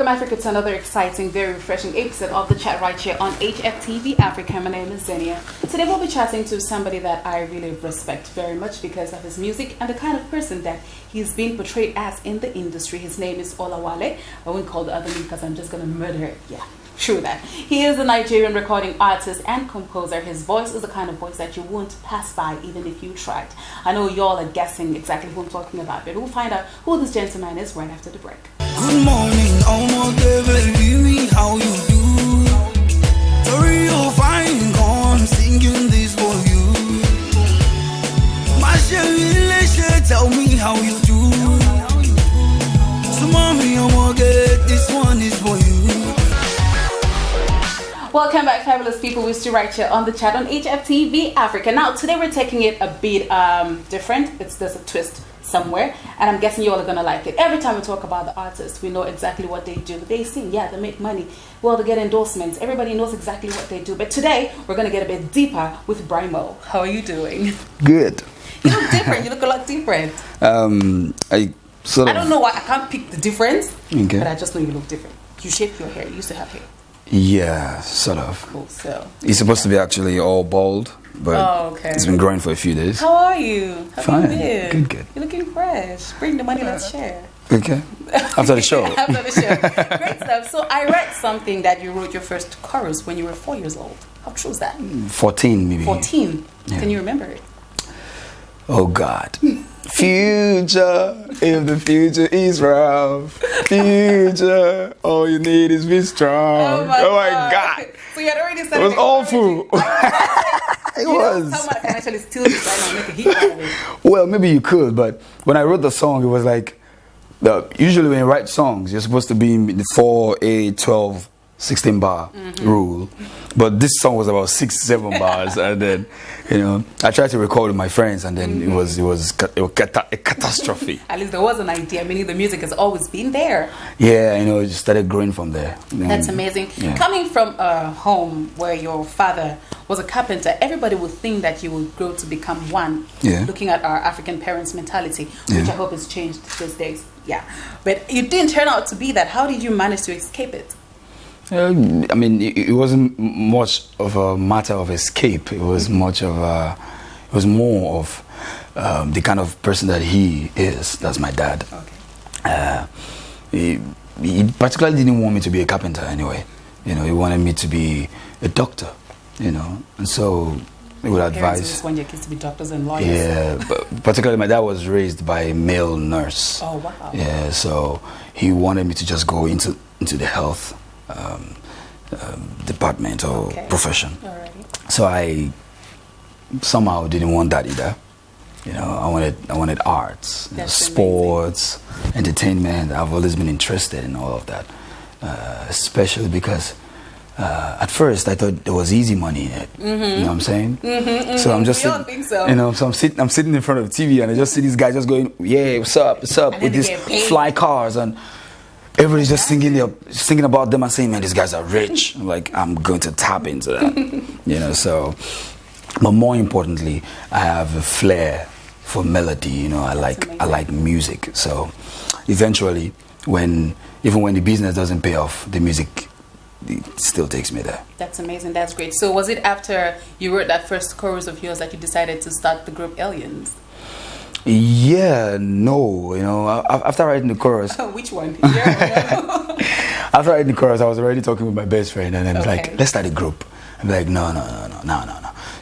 Welcome, Africa, to another exciting, very refreshing episode of the chat right here on HFtv Africa. My name is Zinnia. Today we'll be chatting to somebody that I really respect very much because of his music and the kind of person that he's been portrayed as in the industry. His name is Olawale. I won't call the other name because I'm just going to murder it. Yeah, true that. He is a Nigerian recording artist and composer. His voice is the kind of voice that you won't pass by even if you tried. I know y'all are guessing exactly who I'm talking about, but we'll find out who this gentleman is right after the break. Good morning, almost baby, me how you do? Sorry you're fine, gone singing this for you. My shelly, tell me how you do. So mommy, I'm gonna get this one is for you. Welcome back, fabulous people. We're still right here on the chat on HFtv Africa. Now, today we're taking it a bit different. There's a twist somewhere, and I'm guessing you all are gonna like it. Every time we talk about the artists, we know exactly what they do. They sing, yeah, they make money, well, they get endorsements. Everybody knows exactly what they do. But today we're gonna get a bit deeper with Brymo. How are you doing? Good. You look different. You look a lot different. I don't know why I can't pick the difference, okay, but I just know you look different. You shaved your hair. You used to have hair. Yeah, sort of. Cool. So it's supposed to be actually all bald, but it's been growing for a few days. How are you? How Fine. have you been? Good. You're looking fresh. Bring the money. Let's share. Okay. After the show. After the show. Great stuff. So I read something that you wrote your first chorus when you were 4 years old. How true is that? 14 maybe. 14. Yeah. Can you remember it? Oh God. Future, if the future is rough. Future, all you need is be strong. Oh my God. So you had already said it was awful. It was. Someone can actually steal this right now and make a hit out of it. Well, maybe you could, but when I wrote the song, it was like, usually when you write songs, you're supposed to be in the 4, 8, 12, 16 bar rule. But this song was about 6, 7 bars, and then, I tried to record with my friends, and then it was a catastrophe. At least there was an idea, meaning the music has always been there. Yeah, it just started growing from there. That's amazing. Yeah. Coming from a home where your father was a carpenter, everybody would think that you would grow to become one. Yeah. Looking at our African parents' mentality, which I hope has changed these days. Yeah, but you didn't turn out to be that. How did you manage to escape it? It wasn't much of a matter of escape. It was more of the kind of person that he is. That's my dad. Okay. He particularly didn't want me to be a carpenter anyway. He wanted me to be a doctor. And so he would advise. You just want your kids to be doctors and lawyers. Yeah, but particularly my dad was raised by a male nurse. Oh wow. Yeah, so he wanted me to just go into the health department or profession. Alrighty. So I somehow didn't want that either. I wanted arts, sports, entertainment. I've always been interested in all of that, especially because at first I thought there was easy money in it. You know what I'm saying? So I'm just don't think so. So I'm sitting in front of the TV and I just see these guys just going, yeah, what's up, with these fly cars, and everybody's just thinking about them and saying, man, these guys are rich. I'm like, I'm going to tap into that. So, but more importantly, I have a flair for melody. I like music. So eventually, even when the business doesn't pay off, the music, it still takes me there. That's amazing. That's great. So was it after you wrote that first chorus of yours that you decided to start the group Aliens? Yeah, no, after writing the chorus. Which one? Yeah, after writing the chorus, I was already talking with my best friend, and then was like, let's start a group. I'm like, no.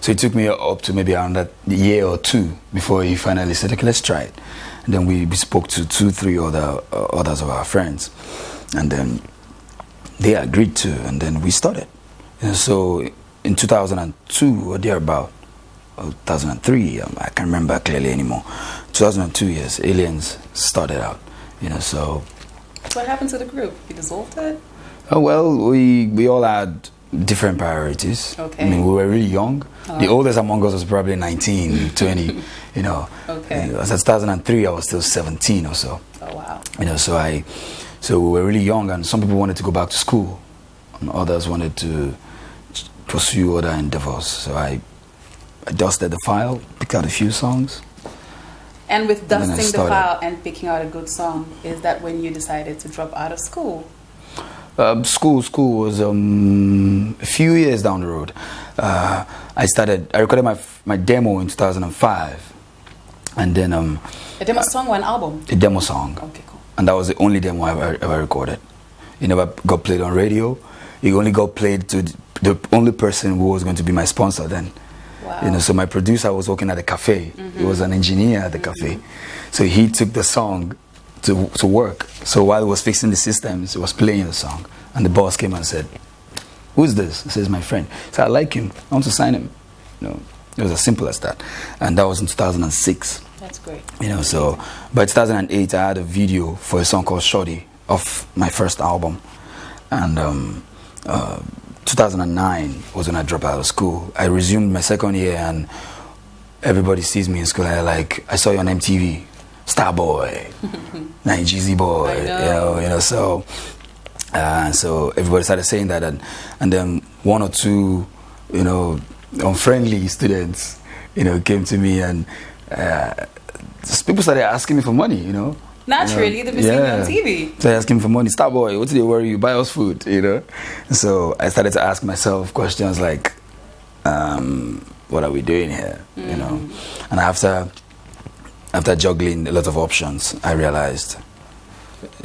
So it took me up to maybe around that year or two before he finally said, okay, let's try it. And then we spoke to 2, 3 others of our friends, and then they agreed to, and then we started. So in 2002 or thereabout, 2003, I can't remember clearly anymore. 2002, yes, Aliens started out. So. What happened to the group? You dissolved it? Oh well, we all had different priorities. Okay. We were really young. The oldest among us was probably 19, 20. Okay. As 2003, I was still 17 or so. Oh wow. So we were really young, and some people wanted to go back to school, and others wanted to pursue other endeavors. So I dusted the file, picked out a few songs. And with dusting the file and picking out a good song, is that when you decided to drop out of school? School was a few years down the road. I recorded my demo in 2005, and then a demo song or an album? A demo song. Okay, cool. And that was the only demo I ever recorded. It never got played on radio. It only got played to the only person who was going to be my sponsor then. Wow. So my producer was working at a cafe. He was an engineer at the cafe, so he took the song to work. So while he was fixing the systems, he was playing the song, and the boss came and said, "Who's this?" He says, "My friend." So I like him. I want to sign him. It was as simple as that, and that was in 2006. That's great. So by 2008, I had a video for a song called "Shorty" of my first album, and 2009 was when I dropped out of school. I resumed my second year, and everybody sees me in school. I saw you on MTV, Star Boy, Nigeria Boy, So everybody started saying that, and then one or two, unfriendly students, came to me, and people started asking me for money, Naturally, they've been seeing you on TV. So asking for money. Star Boy, what did they worry you? Buy us food, So I started to ask myself questions like, what are we doing here? And after juggling a lot of options, I realized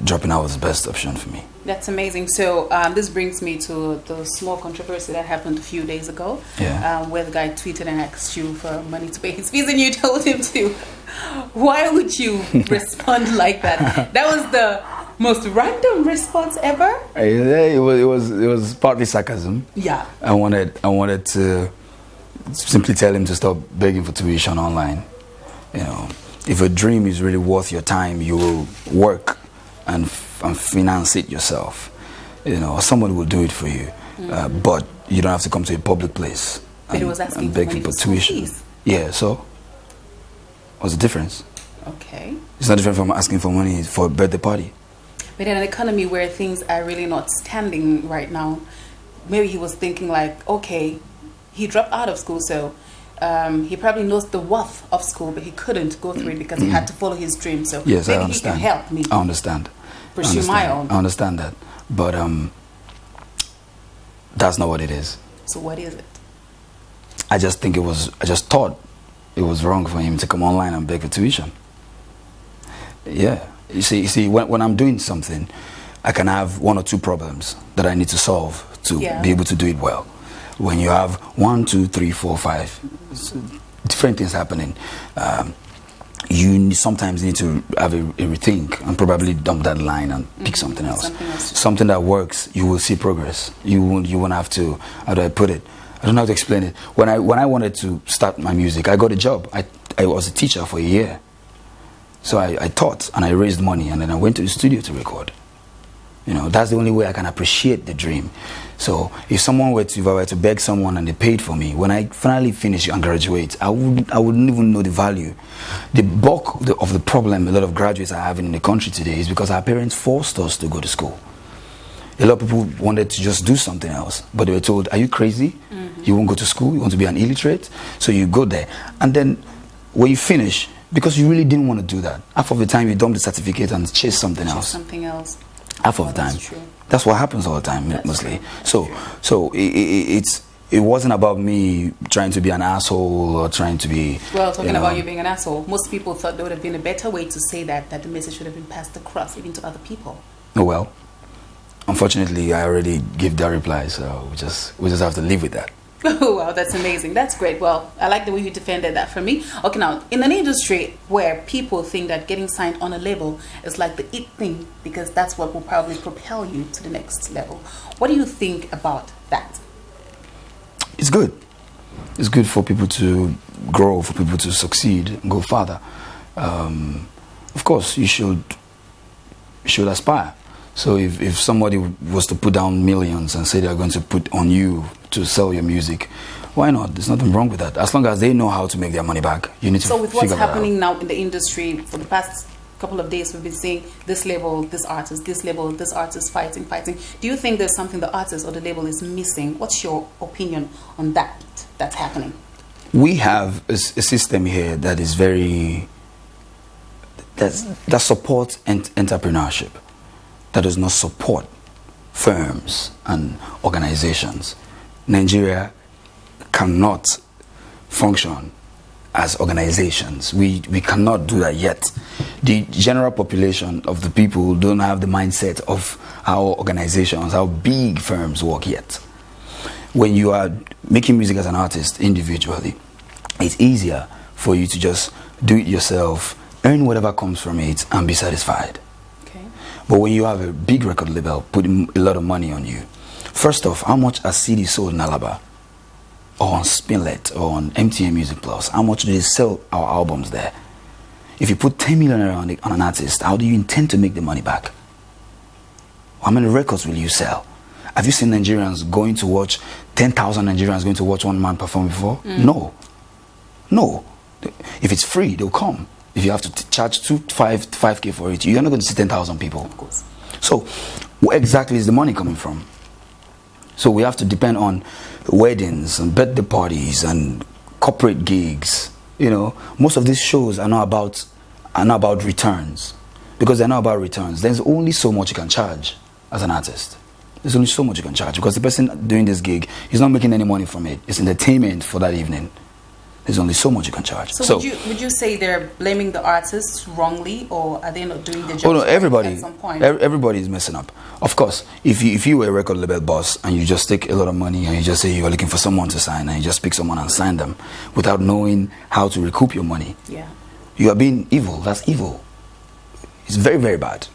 dropping out was the best option for me. That's amazing. So this brings me to the small controversy that happened a few days ago, where the guy tweeted and asked you for money to pay his fees, and you told him to. Why would you respond like that? That was the most random response ever. It was partly sarcasm. Yeah. I wanted to simply tell him to stop begging for tuition online. If a dream is really worth your time, you will work and finance it yourself. Or somebody will do it for you. But you don't have to come to a public place and beg for tuition. Yeah, so what's the difference? Okay. It's not different from asking for money for a birthday party. But in an economy where things are really not standing right now, maybe he was thinking like, okay, he dropped out of school, so he probably knows the worth of school, but he couldn't go through it because he had to follow his dream. So yes, maybe he can help me. I understand. Pursue my own. I understand that, but that's not what it is. So what is it? I just thought it was wrong for him to come online and beg for tuition. Yeah, you see, when I'm doing something, I can have one or two problems that I need to solve to be able to do it well. When you have 1, 2, 3, 4, 5 different things happening, you sometimes need to have a rethink and probably dump that line and pick something else. Something that works, you will see progress. You won't have to. How do I put it? I don't know how to explain it. When I wanted to start my music, I got a job. I was a teacher for a year, so I taught and I raised money, and then I went to the studio to record. That's the only way I can appreciate the dream. So if I were to beg someone and they paid for me, when I finally finish and graduate, I wouldn't even know the value. The bulk of the problem a lot of graduates are having in the country today is because our parents forced us to go to school. A lot of people wanted to just do something else, but they were told, "Are you crazy? You won't go to school? You want to be an illiterate?" So you go there, and then when you finish, because you really didn't want to do that, half of the time you dump the certificate and chase something else. Half of the time. That's what happens all the time, mostly. So it wasn't about me trying to be an asshole or trying to be. Well, talking about you being an asshole, most people thought there would have been a better way to say that the message should have been passed across even to other people. Oh well. Unfortunately, I already gave that reply, so we just have to live with that. Oh, wow, that's amazing. That's great. Well, I like the way you defended that for me. Okay, now, in an industry where people think that getting signed on a label is like the it thing, because that's what will probably propel you to the next level, what do you think about that? It's good. It's good for people to grow, for people to succeed and go farther. Of course, you should aspire. So if somebody was to put down millions and say they're going to put on you to sell your music, why not? There's nothing wrong with that. As long as they know how to make their money back, you need to figure that out. So with what's happening now in the industry, for the past couple of days we've been seeing this label, this artist, this label, this artist fighting. Do you think there's something the artist or the label is missing? What's your opinion on that's happening? We have a system here that is that supports entrepreneurship. That does not support firms and organizations. Nigeria cannot function as organizations. We cannot do that yet. The general population of the people don't have the mindset of how organizations, how big firms work yet. When you are making music as an artist individually, it's easier for you to just do it yourself, earn whatever comes from it, and be satisfied. Okay. But when you have a big record label putting a lot of money on you, first off, how much a CD sold in Alaba, or on Spinlet, or on MTN Music Plus? How much do they sell our albums there? If you put 10 million on an artist, how do you intend to make the money back? How many records will you sell? Have you seen Nigerians going to watch, 10,000 Nigerians going to watch one man perform before? No. No. If it's free, they'll come. If you have to charge 5K for it, you're not going to see 10,000 people. Of course. So, where exactly is the money coming from? So we have to depend on weddings and birthday parties and corporate gigs. You know, most of these shows are not about returns. Because they're not about returns, there's only so much you can charge as an artist. There's only so much you can charge because the person doing this gig is not making any money from it. It's entertainment for that evening. There's only so much you can charge. So would you say they're blaming the artists wrongly, or are they not doing the job? Oh no, everybody. At some point? Everybody is messing up. Of course, if you were a record label boss and you just take a lot of money and you just say you're looking for someone to sign and you just pick someone and sign them without knowing how to recoup your money, yeah, you are being evil. That's evil. It's very, very bad.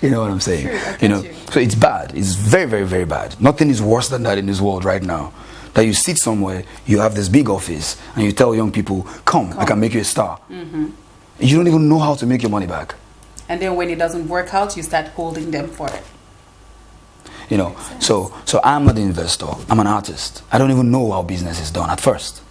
You know what I'm saying? True, so it's bad. It's very, very, very bad. Nothing is worse than that in this world right now. That you sit somewhere, you have this big office, and you tell young people, come. I can make you a star. You don't even know how to make your money back. And then when it doesn't work out, you start holding them for it. You know, so I'm not an investor. I'm an artist. I don't even know how business is done at first.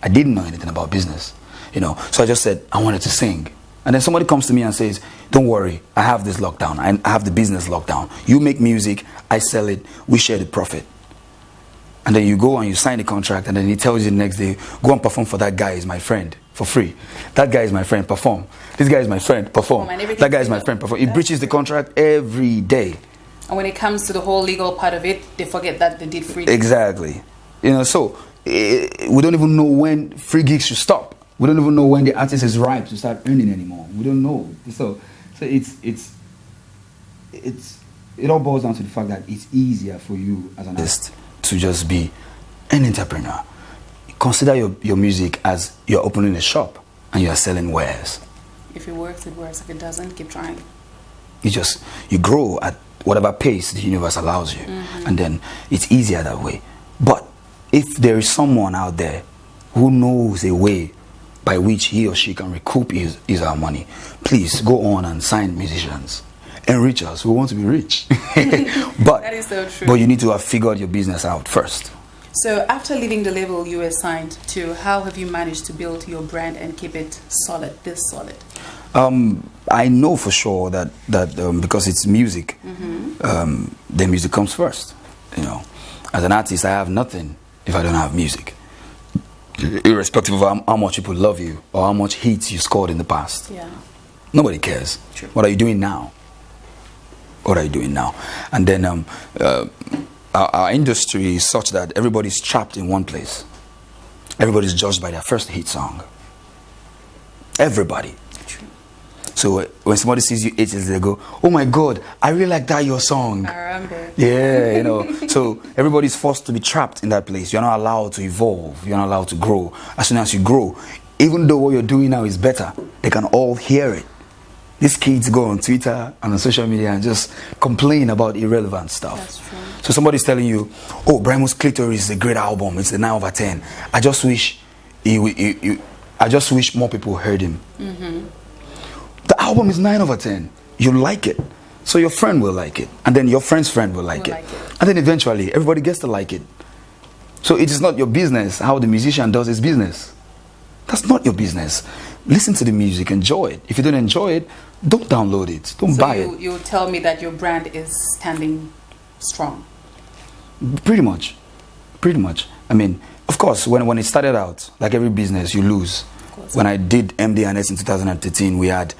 I didn't know anything about business. You know, so I just said I wanted to sing. And then somebody comes to me and says, don't worry, I have this locked down. I have the business locked down. You make music, I sell it, we share the profit. And then you go and you sign the contract, and then he tells you the next day, go and perform for that guy, is my friend, for free. That guy is my friend, perform. This guy is my friend, perform. That guy is my friend, perform. He breaches the contract every day. And when it comes to the whole legal part of it, they forget that they did free. Exactly. You know, so we don't even know when free gigs should stop. We don't even know when the artist is ripe to start earning anymore. We don't know. So it all boils down to the fact that it's easier for you as an artist to just be an entrepreneur. Consider your music as you're opening a shop and you're selling wares. If it works, it works. If it doesn't, keep trying. You grow at whatever pace the universe allows you, and then it's easier that way. But if there is someone out there who knows a way by which he or she can recoup his our money, please go on and sign musicians. Enrich us. We want to be rich. But that is so true. But you need to have figured your business out first. So after leaving the label you were signed to, how have you managed to build your brand and keep it solid, this solid? I know for sure that because it's music, the music comes first. You know, as an artist, I have nothing if I don't have music. Irrespective of how much people love you or how much hits you scored in the past. Yeah. Nobody cares. True. What are you doing now? What are you doing now? And then our industry is such that everybody's trapped in one place. Everybody's judged by their first hit song. Everybody. True. So when somebody sees you 8 years, they go, oh my God, I really like that your song. I remember. Yeah, you know. So everybody's forced to be trapped in that place. You're not allowed to evolve. You're not allowed to grow. As soon as you grow, even though what you're doing now is better, they can all hear it. These kids go on Twitter and on social media and just complain about irrelevant stuff. That's true. So somebody's telling you, oh, Brymo's Klitoris is a great album. It's a 9 over 10. I just wish more people heard him. The album is 9 over 10. You like it. So your friend will like it. And then your friend's friend will like it. And then eventually, everybody gets to like it. So it is not your business how the musician does his business. That's not your business. Listen to the music, enjoy it. If you don't enjoy it, don't download it. Don't buy it. You tell me that your brand is standing strong. Pretty much. Pretty much. I mean, of course, when it started out, like every business, you lose. When I did MD&S in 2013, we had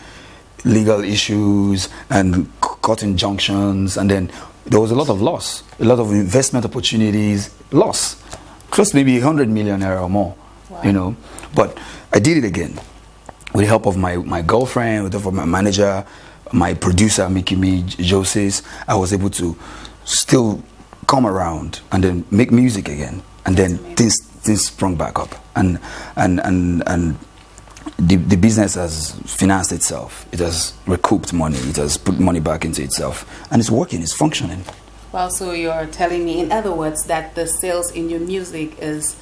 legal issues and cut injunctions, and then there was a lot of loss, a lot of investment opportunities, loss, close to maybe 100 million naira or more, you know. But I did it again with the help of my girlfriend, with the help of my manager, my producer, Mikimi Joses. I was able to still come around and then make music again, and then things sprung back up, and the business has financed itself. It has recouped money. It has put money back into itself, and it's working. It's functioning. Well, so you're telling me, in other words, that the sales in your music is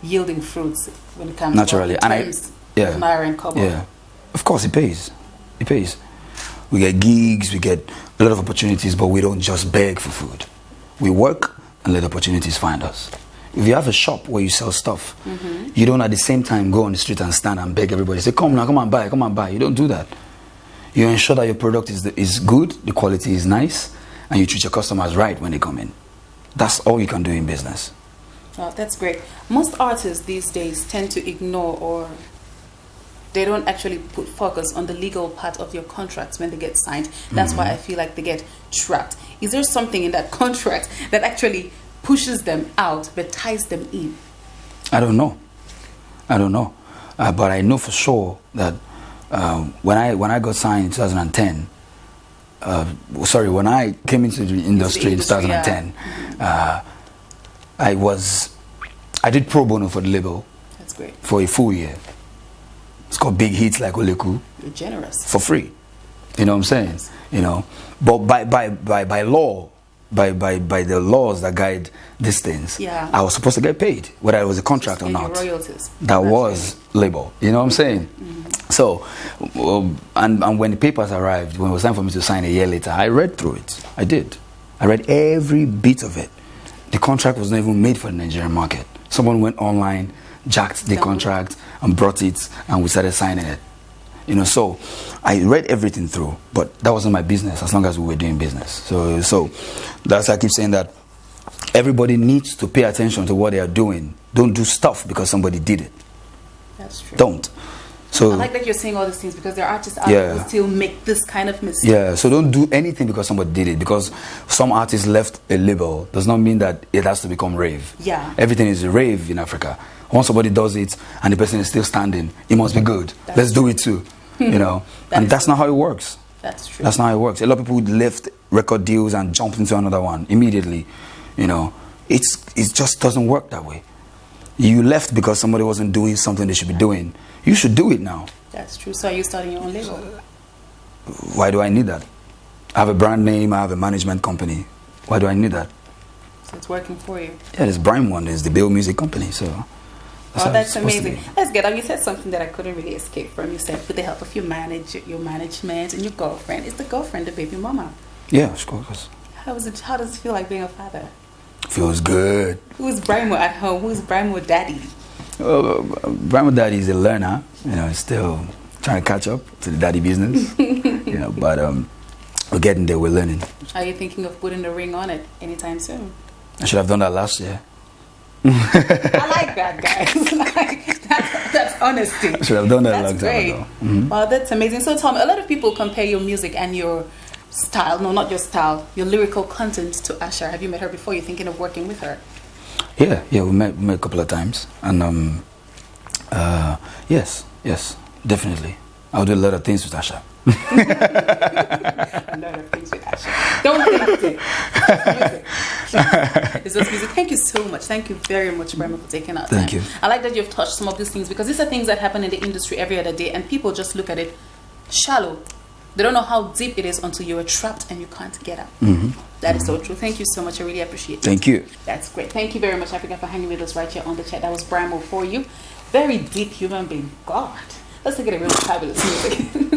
yielding fruits when it comes naturally, to naira and kobo. Yeah, of course it pays. It pays. We get gigs, we get a lot of opportunities, but we don't just beg for food. We work and let opportunities find us. If you have a shop where you sell stuff, you don't at the same time go on the street and stand and beg everybody, say, come now, come and buy, come and buy. You don't do that. You ensure that your product is good, the quality is nice, and you treat your customers right when they come in. That's all you can do in business. Oh, that's great. Most artists these days tend to ignore, or they don't actually put focus on the legal part of your contracts when they get signed. That's why I feel like they get trapped. Is there something in that contract that actually pushes them out but ties them in? I don't know. But I know for sure that when I got signed in 2010, when I came into the industry in 2010, I did pro bono for the label. That's great. For a full year. It's called big hits like Oleku. You're generous. For free. You know what I'm saying? Yes. You know, but by law, by the laws that guide these things, I was supposed to get paid, whether it was a contract or not. Royalties. That was label. You know what I'm saying? So, and when the papers arrived, when it was time for me to sign a year later, I read through it. I did. I read every bit of it. The contract was not even made for the Nigerian market. Someone went online, jacked the contract, and brought it, and we started signing it. You know, so I read everything through, but that wasn't my business as long as we were doing business. So that's why I keep saying that everybody needs to pay attention to what they are doing. Don't do stuff because somebody did it. That's true. Don't. So I like that you're saying all these things, because there are artists out there who still make this kind of mistake. Yeah, so don't do anything because somebody did it. Because some artists left a label does not mean that it has to become rave. Yeah. Everything is a rave in Africa. Once somebody does it and the person is still standing, it must be good. Let's do it too. You know, and that's not how it works. That's true. That's not how it works. A lot of people left record deals and jumped into another one immediately. You know, it just doesn't work that way. You left because somebody wasn't doing something they should be doing. You should do it now. That's true. So are you starting your own label? Why do I need that? I have a brand name, I have a management company. Why do I need that? So it's working for you. Yeah, there's Brymo, there's the Bill Music Company, so... That's amazing. Let's get on. You said something that I couldn't really escape from. You said with the help of your management and your girlfriend. Is the girlfriend the baby mama? Yeah, of course. How does it feel like being a father? Feels good. Who's Brymo at home? Who's Brymo daddy? Brymo daddy is a learner. You know, still trying to catch up to the daddy business. You know, but we're getting there. We're learning. Are you thinking of putting the ring on it anytime soon? I should have done that last year. I like that, guys. That's honesty. I should have done that a long time ago. Wow, that's amazing. So, Tom, a lot of people compare your music and your style, no, not your style, your lyrical content to Asha. Have you met her before? You're thinking of working with her? Yeah, we met a couple of times, and yes, definitely. I'll do a lot of things with Asha. A lot of things with Asha. Don't think it. It's just music. Thank you so much. Thank you very much, Brymo, for taking our time. Thank you. I like that you've touched some of these things, because these are things that happen in the industry every other day, and people just look at it shallow. They don't know how deep it is until you are trapped and you can't get out. That is so true. Thank you so much. I really appreciate it. Thank you. That's great. Thank you very much, Africa, for hanging with us right here on the chat. That was Brymo for you. Very deep human being. God. Let's look at a real fabulous music.